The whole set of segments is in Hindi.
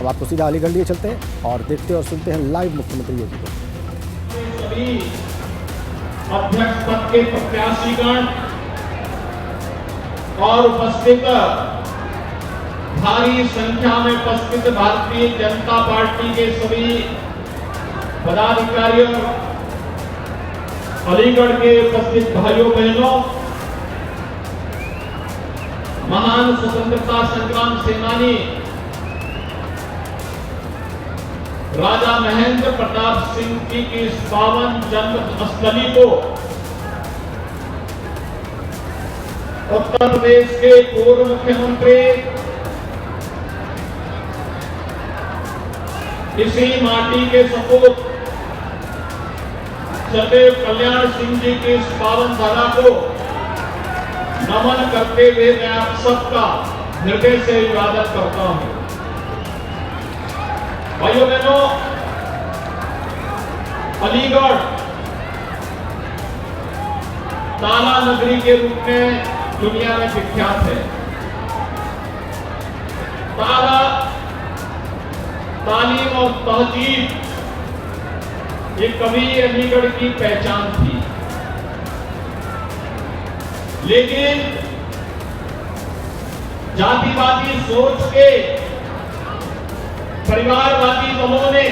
अब आपको सीधा अलीगढ़ लिए चलते हैं और देखते और सुनते हैं लाइव मुख्यमंत्री योगी को। सभी अध्यक्ष पद के प्रत्याशीगण और उपस्थित भारी संख्या में उपस्थित भारतीय जनता पार्टी के सभी पदाधिकारियों, अलीगढ़ के उपस्थित भाइयों बहनों, महान स्वतंत्रता संग्राम सेनानी राजा महेंद्र प्रताप सिंह जी की इस पावन जन्म स्थली को उत्तर प्रदेश के पूर्व मुख्यमंत्री इसी माटी के सपूत सदैव कल्याण सिंह जी की इस पावन धारा को नमन करते हुए मैं आप सबका हृदय से इबादत करता हूं। भाइयों बहनों, अलीगढ़ ताला नगरी के रूप में दुनिया में विख्यात है। ताला तालीम और तहजीब ये कभी अलीगढ़ की पहचान थी, लेकिन जातिवादी सोच के परिवारवादी दलों ने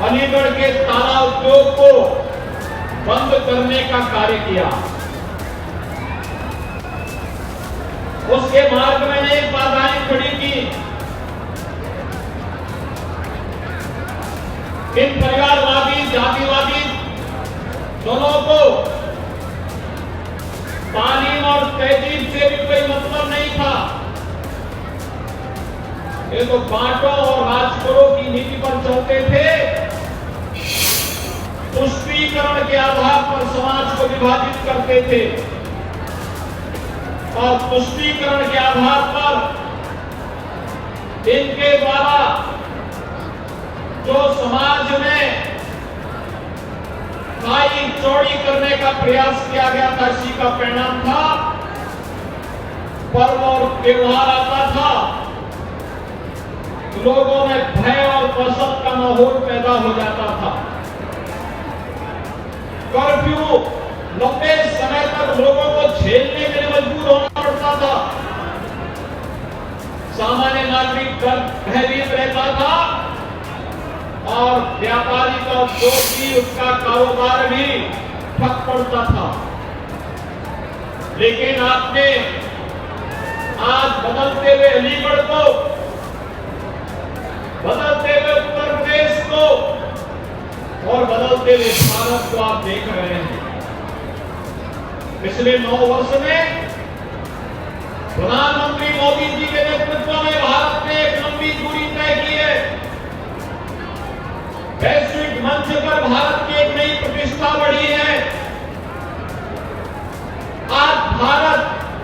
अलीगढ़ के ताला उद्योग को बंद करने का कार्य किया। उसके मार्ग में अनेक बाधाएं खड़ी की। इन परिवारवादी जातिवादी दलों को तालीम और तहजीब से भी कोई मतलब नहीं था। ये तो बांटो और राज करो की नीति पर चलते थे। तुष्टीकरण के आधार पर समाज को विभाजित करते थे और तुष्टीकरण के आधार पर इनके द्वारा जो समाज में खाई चौड़ी करने का प्रयास किया गया था, इसी का परिणाम था पर्व और त्योहार आता था, लोगों में भय और दहशत का माहौल पैदा हो जाता था। कर्फ्यू लंबे समय तक लोगों को झेलने के लिए मजबूर होना पड़ता था। सामान्य नागरिक भयभीत रहता था और व्यापारी का उद्योग भी, उसका कारोबार भी ठप पड़ता था। लेकिन आपने आज बदलते हुए अलीगढ़ को, बदलते हुए उत्तर प्रदेश को और बदलते हुए भारत को आप देख रहे हैं। पिछले 9 वर्ष में प्रधानमंत्री मोदी जी के नेतृत्व में भारत ने एक लंबी दूरी तय की है। वैश्विक मंच पर भारत की एक नई प्रतिष्ठा बढ़ी है। आज भारत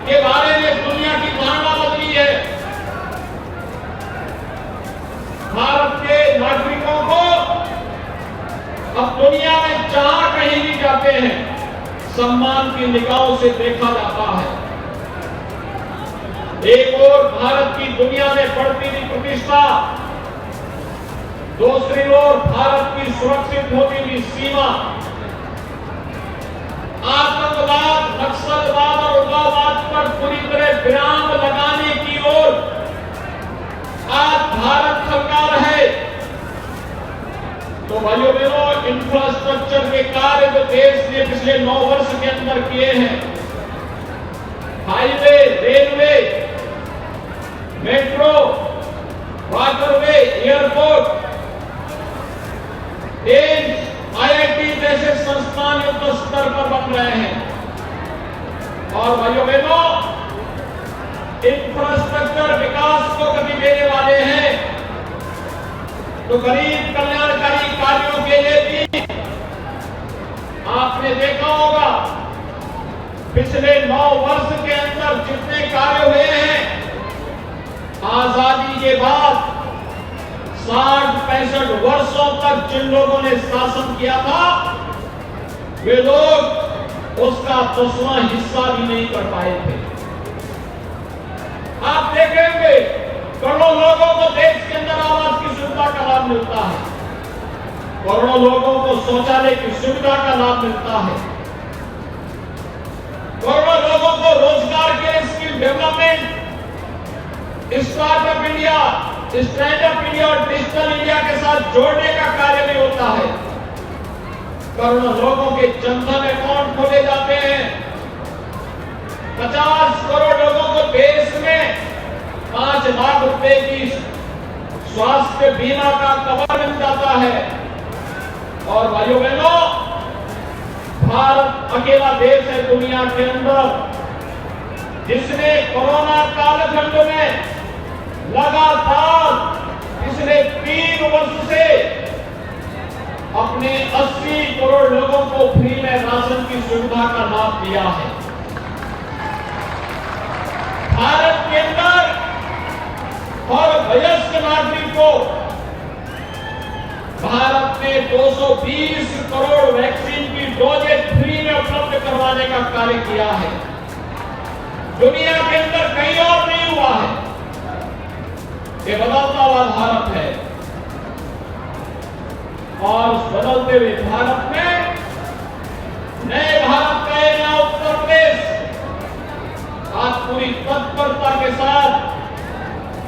के बारे में दुनिया की धारणा बदली है। भारत के नागरिकों को अब दुनिया में जहां कहीं भी जाते हैं सम्मान की निगाहों से देखा जाता है। एक ओर भारत की दुनिया में बढ़ती हुई प्रतिष्ठा, दूसरी ओर भारत की सुरक्षित होती हुई सीमा, आतंकवाद, नक्सलवाद और उग्रवाद पर पूरी तरह विराम लगाने की ओर आज भारत सरकार है। तो भाइयों बहनों, इंफ्रास्ट्रक्चर के कार्य जो देश ने पिछले 9 वर्ष के अंदर किए हैं, highway, railway, metro, waterway, airport, AIIMS, IIT जैसे संस्थान युद्ध स्तर पर बन रहे हैं। और भाइयों बहनों, इंफ्रास्ट्रक्चर विकास को गति देने वाले हैं तो गरीब कल्याणकारी कार्यों के लिए भी आपने देखा होगा पिछले 9 वर्ष के अंदर जितने कार्य हुए हैं, आजादी के बाद 60-65 वर्षों तक जिन लोगों ने शासन किया था, वे लोग उसका 10वां हिस्सा भी नहीं कर पाए थे। आप देखेंगे करोड़ों लोगों को शौचालय की सुविधा का लाभ मिलता है, करोड़ों लोगों को रोजगार के skill development, startup India, stand up India और डिजिटल इंडिया के साथ जोड़ने का कार्य भी होता है। करोड़ों लोगों के जनधन अकाउंट खोले जाते हैं। 50 करोड़ लोगों को देश में 5 लाख रुपए की स्वास्थ्य बीमा का कवर मिल जाता है। और भाइयों बहनों, भारत अकेला देश है दुनिया के अंदर जिसने कोरोना कालखंड में लगातार पिछले 3 वर्ष से अपने 80 करोड़ लोगों को फ्री में राशन की सुविधा का लाभ दिया है। भारत के अंदर हर वयस्क नागरिक को भारत ने 220 करोड़ वैक्सीन की डोजेज फ्री में उपलब्ध करवाने का कार्य किया है। दुनिया के अंदर कहीं और नहीं हुआ है। ये बदलता हुआ भारत है और उस बदलते हुए भारत में नए भारत का एक नया उत्तर प्रदेश आज पूरी तत्परता के साथ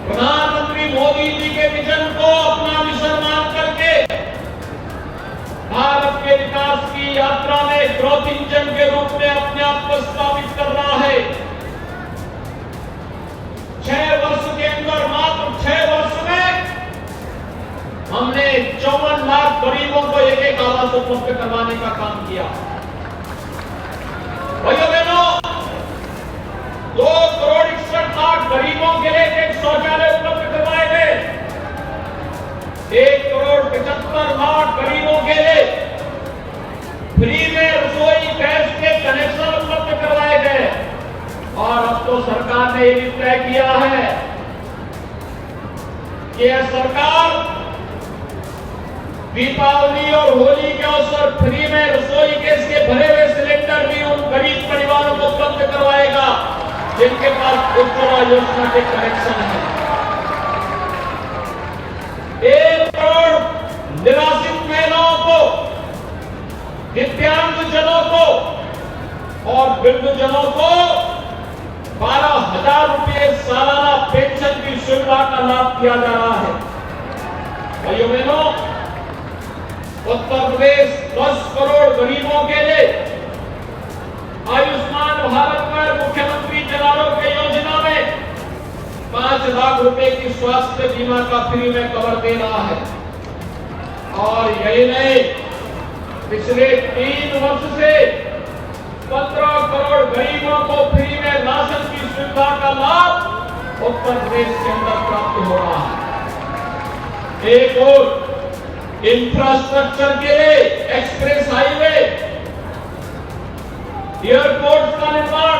प्रधानमंत्री मोदी जी के विजन को अपना मिशन मान करके भारत के विकास की यात्रा में ग्रोथ इंजन के रूप में अपने आप को स्थापित कर रहा है। 6 वर्ष के अंदर, मात्र 6 वर्ष में हमने 54 लाख गरीबों को एक आवास उपलब्ध करवाने का काम किया। भाइयों बहनों, 2 करोड़ 61 लाख गरीबों के लिए एक शौचालय उपलब्ध करवाए गए। 1 करोड़ 75 लाख गरीबों के लिए फ्री में रसोई गैस के कनेक्शन उपलब्ध करवाए गए। और अब तो सरकार ने ये तय किया है कि यह सरकार दीपावली और होली के अवसर फ्री में रसोई गैस के भरे हुए सिलेंडर भी उन गरीब परिवारों को उपलब्ध करवाएगा जिनके पास उज्ज्वला योजना के कनेक्शन है। 1 करोड़ निराश्रित महिलाओं को, दिव्यांगजनों को और वृद्धजनों को 12,000 रुपए सालाना पेंशन की सुविधा का लाभ दिया जा रहा है। भाइयों बहनों, उत्तर प्रदेश 10 करोड़ गरीबों के लिए आयुष्मान भारत पर मुख्यमंत्री जन आरोग्य योजना में 5 लाख रुपए की स्वास्थ्य बीमा का फ्री में कवर दे रहा है। और यही नहीं, पिछले 3 वर्ष से 15 करोड़ गरीबों को फ्री में राशन की सुविधा का लाभ उत्तर प्रदेश के अंदर प्राप्त हो रहा है। एक और इंफ्रास्ट्रक्चर के लिए एक्सप्रेस हाईवे, एयरपोर्ट का निर्माण,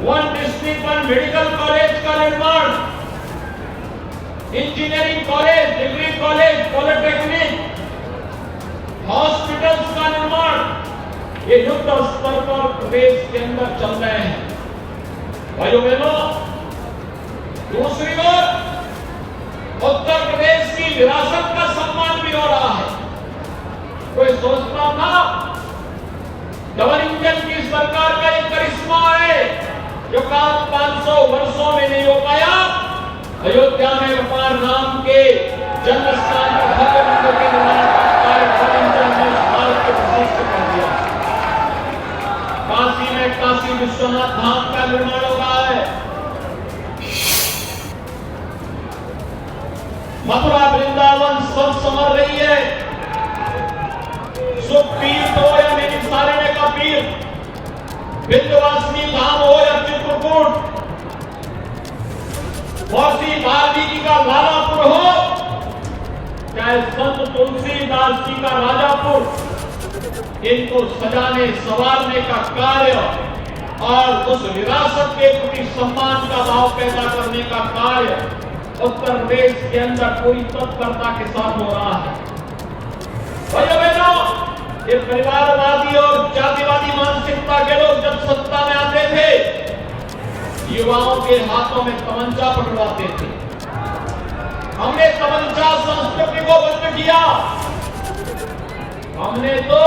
1 डिस्ट्रिक्ट 1 मेडिकल कॉलेज का निर्माण, engineering college, degree college, polytechnic, hospitals का निर्माण, ये युद्ध स्तर पर प्रदेश के अंदर चल रहे हैं। भाइयों बहनों, दूसरी ओर उत्तर प्रदेश की विरासत का सम्मान भी हो रहा है। कोई सोचता था डबल इंजन की सरकार का एक करिश्मा है जो काम 500 वर्षों में नहीं हो पाया। अयोध्या में व्यापार नाम के जन्म स्थान पर भव्य मंदिर के निर्माण का कार्य डबल इंजन ने भारत को प्रतिष्ठित कर दिया। काशी में काशी विश्वनाथ धाम का निर्माण हो रहा है। मथुरा वृंदावन सब संवर रही है। सुख तीर्थ हो या मेरी सारण्य का पीर, विंध्यवासिनी धाम हो या चित्रकूट, महर्षि वाल्मीकि का लालापुर हो चाहे संत तुलसीदास जी का राजापुर, इनको सजाने संवारने का कार्य और उस विरासत के प्रति सम्मान का भाव पैदा करने का कार्य उत्तर प्रदेश के अंदर पूरी तत्परता के साथ हो रहा है। भाइयों बहनों, ये परिवारवादी और जातिवादी मानसिकता के लोग जब सत्ता में आते थे, युवाओं के हाथों में तमंचा पकड़वाते थे। हमने तमंचा संस्कृति को बंद किया। हमने तो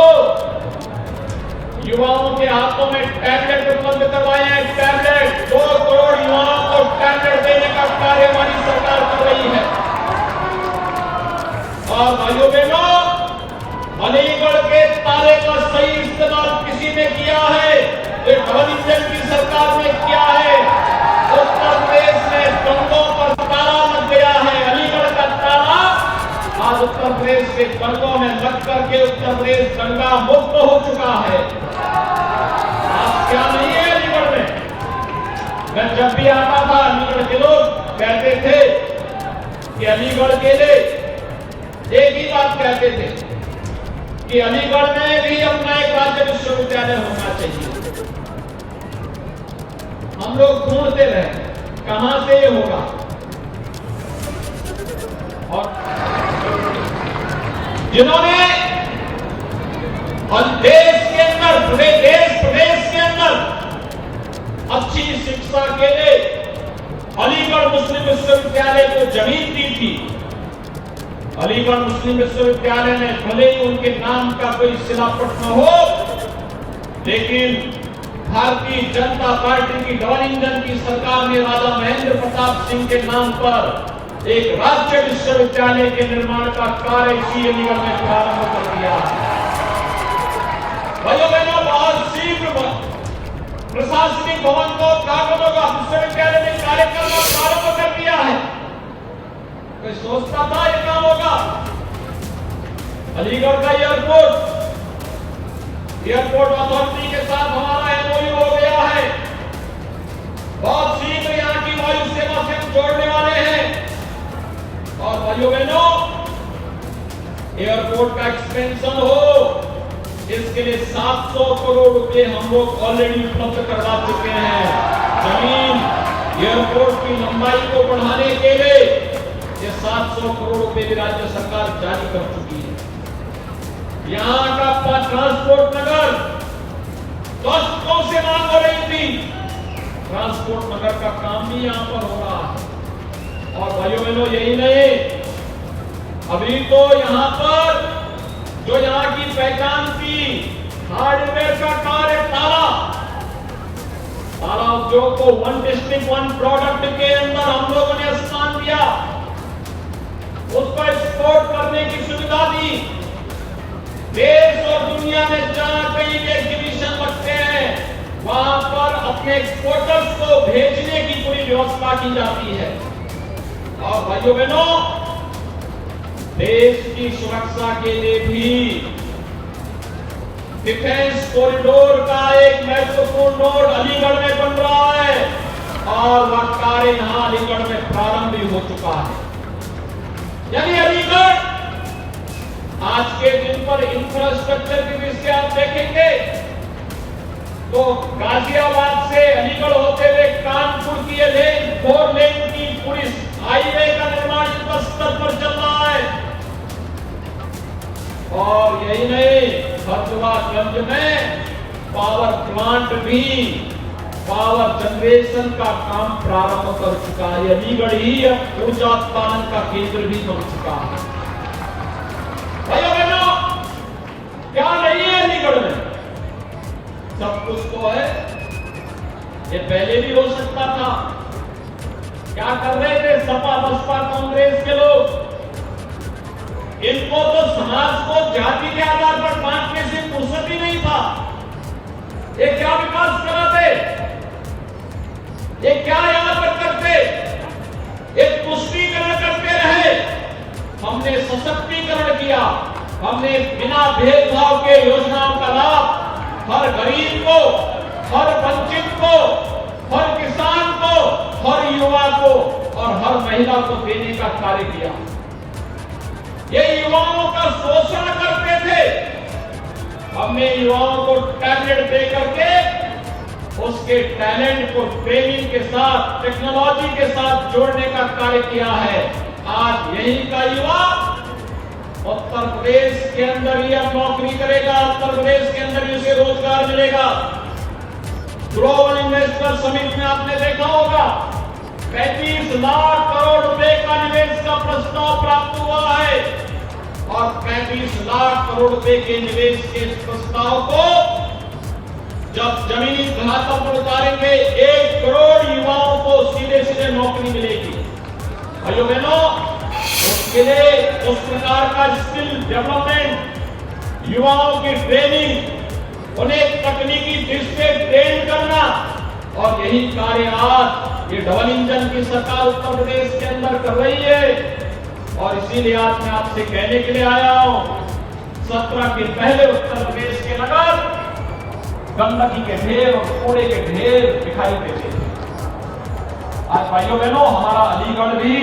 युवाओं के हाथों में टैबलेट उपलब्ध करवाए हैं। टैबलेट 2 करोड़ युवाओं को टैबलेट देने का कार्य हमारी सरकार कर रही है। और भाइयों बहनों, अलीगढ़ के ताले का सही इस्तेमाल किसी ने किया है तो डबल इंजन की सरकार ने किया है। उत्तर प्रदेश में दंगों पर ताला लग गया है। अलीगढ़ का ताला आज उत्तर प्रदेश के दंगों में लग करके उत्तर प्रदेश दंगा मुक्त हो चुका है। आज क्या नहीं है अलीगढ़ में। मैं जब भी आता था अलीगढ़ के लोग कहते थे कि अलीगढ़ के लिए एक ही बात कहते थे कि अलीगढ़ में भी अपना एक राज्य विश्वविद्यालय होना चाहिए। हम लोग ढूंढते रहे कहां से ये होगा। और जिन्होंने देश के अंदर प्रदेश के अंदर अच्छी शिक्षा के लिए अलीगढ़ मुस्लिम विश्वविद्यालय को जमीन दी थी। अलीगढ़ मुस्लिम विश्वविद्यालय ने भले ही उनके नाम का कोई शिलापट न हो, लेकिन भारतीय जनता पार्टी की डबल इंजन की सरकार ने राजा महेंद्र प्रताप सिंह के नाम पर एक राज्य विश्वविद्यालय के निर्माण का कार्य इसी अलीगढ़ में प्रारंभ कर दिया। भाइयों बहनों, बहुत शीघ्र प्रशासनिक भवन को कागजों का विश्वविद्यालय में कार्य करना प्रारंभ कर दिया है। कोई सोचता था ये काम होगा। अलीगढ़ का एयरपोर्ट अथॉरिटी के साथ हमारा एमओयू हो गया है। बहुत शीघ्र यहां की वायु सेवा से हम जोड़ने वाले हैं। और भाइयों बहनों, एयरपोर्ट का एक्सपेंशन हो, इसके लिए 700 करोड़ रुपए हम लोग ऑलरेडी उपलब्ध करवा चुके हैं। जमीन एयरपोर्ट की लंबाई को बढ़ाने के लिए ये 700 करोड़ रुपए भी राज्य सरकार जारी कर चुकी है। यहां का ट्रांसपोर्ट नगर दशकों से मांग हो रही थी। ट्रांसपोर्ट नगर का काम भी यहां पर हो रहा है। और भाइयों बहनों, यही नहीं, अभी तो यहां पर जो यहां की पहचान थी हार्डवेयर का कार्य ताला उद्योग को 1 डिस्ट्रिक्ट 1 प्रोडक्ट के अंदर हम लोगों ने स्थान दिया। उसको एक्सपोर्ट करने की सुविधा दी। देश और दुनिया में जहां कहीं भी एग्जीबिशन लगते हैं वहां पर अपने एक्सपोर्टर्स को भेजने की पूरी व्यवस्था की जाती है। और भाइयों बहनों, देश की सुरक्षा के लिए भी डिफेंस कॉरिडोर का एक महत्वपूर्ण नोड अलीगढ़ में बन रहा है और वह कार्य यहां अलीगढ़ में प्रारंभ भी हो चुका है। यानी अलीगढ़ आज के दिन पर इंफ्रास्ट्रक्चर की दृष्टि आप देखेंगे तो गाजियाबाद से अलीगढ़ होते हुए कानपुर की लेन 4 लेन की पूरी हाईवे का निर्माण युद्ध स्तर पर चल रहा है। और यही नहीं, फर्जुआगंज में पावर प्लांट भी पावर जनरेशन का काम प्रारंभ कर चुका है। अलीगढ़ ही अब ऊर्जा उत्पादन का केंद्र भी बन चुका है। भाइयों बहनों, क्या नहीं है अलीगढ़ में? सब कुछ तो है। ये पहले भी हो सकता था। क्या कर रहे थे सपा बसपा कांग्रेस के लोग? इनको तो समाज को जाति के आधार पर बांटने से फुर्सत ही नहीं था। ये क्या विकास कराते, ये क्या यहां पर करते? एक पुष्टिकरण करते रहे। हमने सशक्तिकरण किया। हमने बिना भेदभाव के योजनाओं का लाभ हर गरीब को, हर वंचित को, हर किसान को, हर युवा को और हर महिला को देने का कार्य किया। ये युवाओं का शोषण करते थे। हमने युवाओं को टैलेंट दे करके उसके टैलेंट को ट्रेनिंग के साथ, टेक्नोलॉजी के साथ जोड़ने का कार्य किया है। आज यही का युवा उत्तर प्रदेश के अंदर ही अब नौकरी करेगा, उत्तर प्रदेश के अंदर ही उसे रोजगार मिलेगा। ग्लोबल इन्वेस्टर समिट में आपने देखा होगा 35 लाख करोड़ रुपए का निवेश का प्रस्ताव प्राप्त हुआ है और 35 लाख करोड़ रुपए के निवेश के इस प्रस्ताव को जब जमीनी धरातल पर उतारेंगे 1 करोड़ युवाओं को सीधे सीधे नौकरी मिलेगी। भाइयों बहनों, उसके लिए उस प्रकार का स्किल डेवलपमेंट, युवाओं की ट्रेनिंग, उन्हें तकनीकी दृष्टि से ट्रेन करना, और यही कार्य आज ये डबल इंजन की सरकार उत्तर प्रदेश के अंदर कर रही है। और इसीलिए आज मैं आपसे कहने के लिए आया हूं, 17 के पहले उत्तर प्रदेश के नगर गंदगी के ढेर और कूड़े के ढेर दिखाई देते थे। आज भाइयों बहनों, हमारा अलीगढ़ भी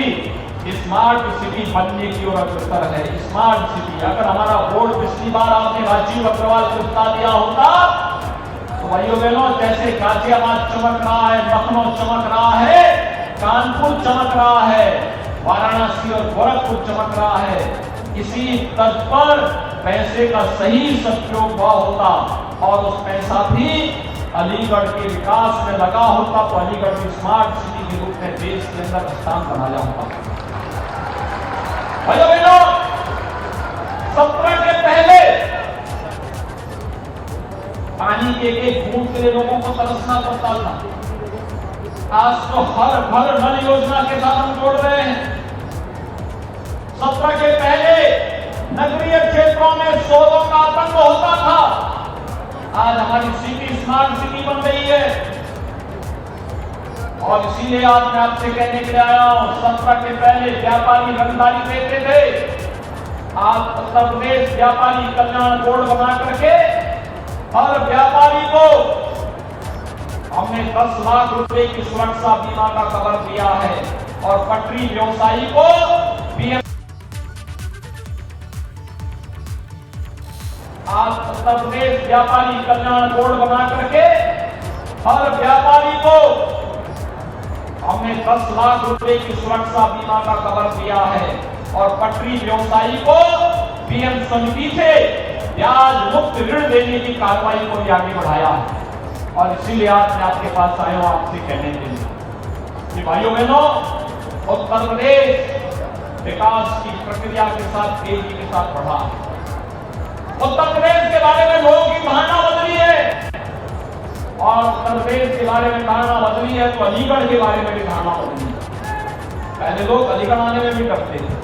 स्मार्ट सिटी बनने की ओर अग्रसर है। स्मार्ट सिटी, अगर हमारा बोर्ड पिछली बार आपने राजीव अग्रवाल को बता दिया होता तो भाइयों बहनों, जैसे गाजियाबाद चमक रहा है, लखनऊ चमक रहा है, कानपुर चमक रहा है, वाराणसी और गोरखपुर चमक रहा है, इसी तर्ज पर पैसे का सही सदुपयोग हुआ होता और उस पैसा भी अलीगढ़ के विकास में लगा होता तो अलीगढ़ की स्मार्ट सिटी के रूप में देश के अंदर स्थान बनाया होता। भाइयों बहनों, 17 के पहले पानी के एक बूंद के लिए लोगों को तरसना पड़ता था। आज तो हर घर नल योजना के साथ हम जोड़ रहे हैं। 17 के पहले नगरीय क्षेत्रों में शोरों का आतंक होता था। आज हमारी सिटी स्मार्ट सिटी बन रही है और इसीलिए आज मैं आपसे कहने के लिए आया हूं, 17 के पहले व्यापारी रंगदारी देते थे। आज उत्तर प्रदेश व्यापारी कल्याण बोर्ड बना करके हर व्यापारी को हमने 10 लाख रुपए की सुरक्षा बीमा का कवर दिया है और पटरी व्यवसायी को पीएम। आज उत्तर प्रदेश व्यापारी कल्याण बोर्ड बना करके हर व्यापारी को हमने 10 लाख रुपए की सुरक्षा बीमा का कवर दिया है और पटरी व्यवसायी को पीएम समिति से ब्याज मुक्त ऋण देने की कार्रवाई को भी आगे बढ़ाया है। और इसीलिए आज मैं आपके पास आया हूं आपसे कहने के लिए कि भाइयों बहनों, उत्तर प्रदेश विकास की प्रक्रिया के साथ तेजी के साथ बढ़ा है। उत्तर प्रदेश के बारे में लोगों की धारणा बदली है और उत्तर प्रदेश के बारे में धारणा बदली है तो अलीगढ़ के बारे में भी धारणा बदली है। पहले लोग अलीगढ़ आने में भी डरते थे,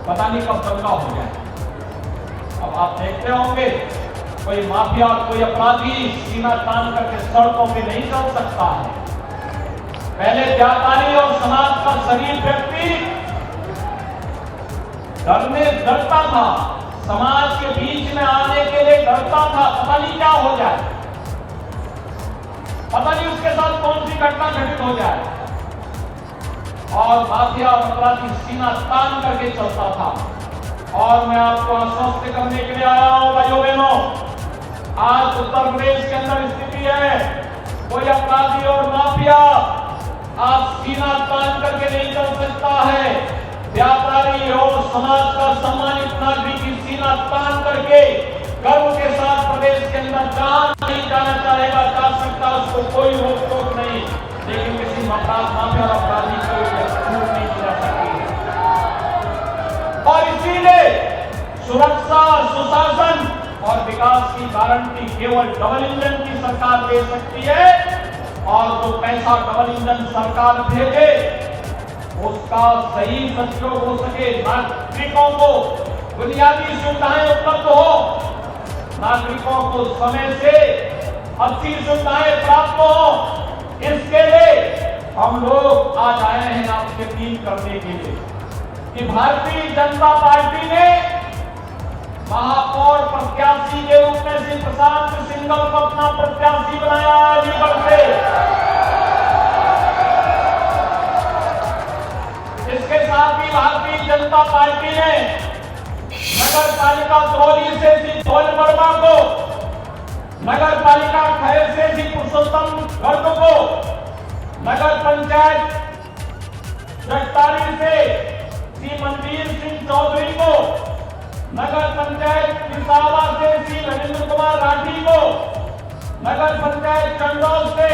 पता नहीं कब दंगा हो जाए। अब आप देखते होंगे कोई माफिया, कोई अपराधी सीना तान करके सड़कों पे नहीं चल सकता है। पहले व्यापारी और समाज का शरीर व्यक्ति डरता था, समाज के बीच में आने के लिए डरता था, पता नहीं क्या हो जाए, पता नहीं उसके साथ कौन सी घटना घटित हो जाए। और माफिया और अपराधी सीना तान करके चलता था। और मैं आपको आश्वस्त करने के लिए आया हूं भाइयों बहनों, आज उत्तर प्रदेश के अंदर स्थिति है, कोई अपराधी और माफिया आज सीना तान करके नहीं चल सकता है। व्यापारी और समाज का सम्मानित नागरिक सीना तान करके गर्व के साथ प्रदेश के अंदर जहां नहीं जाना चाहेगा जा सकता, उसको कोई रोक टोक नहीं, लेकिन किसी माफिया और अपराधी को छूट नहीं दी जा सकती। और इसीलिए सुरक्षा, सुशासन और विकास की गारंटी केवल डबल इंजन की सरकार दे सकती है और जो पैसा डबल इंजन सरकार भेजे उसका सही सदुपयोग हो सके, नागरिकों को बुनियादी सुविधाएं उपलब्ध हो, नागरिकों को समय से अच्छी सुविधाएं प्राप्त हो। इसके लिए हम लोग आज आए हैं आपसे अपील करने के लिए कि भारतीय जनता पार्टी ने महापौर प्रत्याशी के रूप में श्री प्रशांत सिंघल को अपना प्रत्याशी बनाया अलीगढ़ से। इसके साथ ही भारतीय जनता पार्टी ने नगर पालिका धौली से श्री धौल वर्मा को, नगर पालिका खैर से श्री पुरुषोत्तम गर्ग को, नगर पंचायत जगतारी से श्री मनवीर सिंह चौधरी को, नगर पंचायत पिसावा से श्री नरेंद्र कुमार राठी को, नगर पंचायत चंडौल से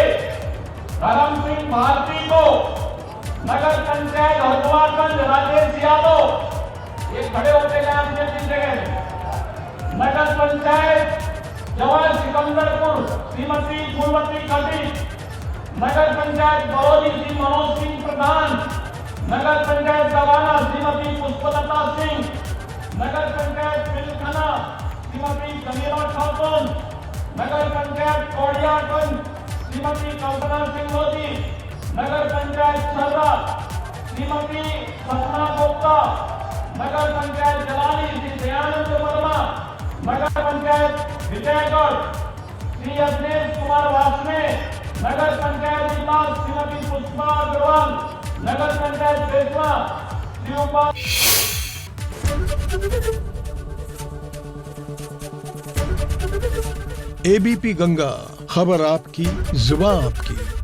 धर्म सिंह भारती को, नगर पंचायत हरदुआरगंज राजेश यादव, ये खड़े होते गए अपने अपनी जगह। नगर पंचायत जवाहर सिकंदरपुर श्रीमती फूलमती खटीक, नगर पंचायत बरौली श्री मनोज सिंह प्रधान, नगर पंचायत दवाना श्रीमती पुष्पलता सिंह, नगर पंचायत पिलखना श्रीमती समीरा खातून, नगर पंचायत कोडियागंज श्रीमती कल्पना सिंह मोदी, नगर पंचायत छर्रा श्रीमती सपना गुप्ता, नगर पंचायत जलाली श्री दयानंद वर्मा, नगर पंचायत विजयगढ़ श्री अवधेश कुमार वासने, नगर पंचायत इलाज श्रीमती पुष्पा अग्रवाल, नगर पंचायत बेसवा श्री उपाल। एबीपी गंगा, खबर आपकी, जुबान आपकी।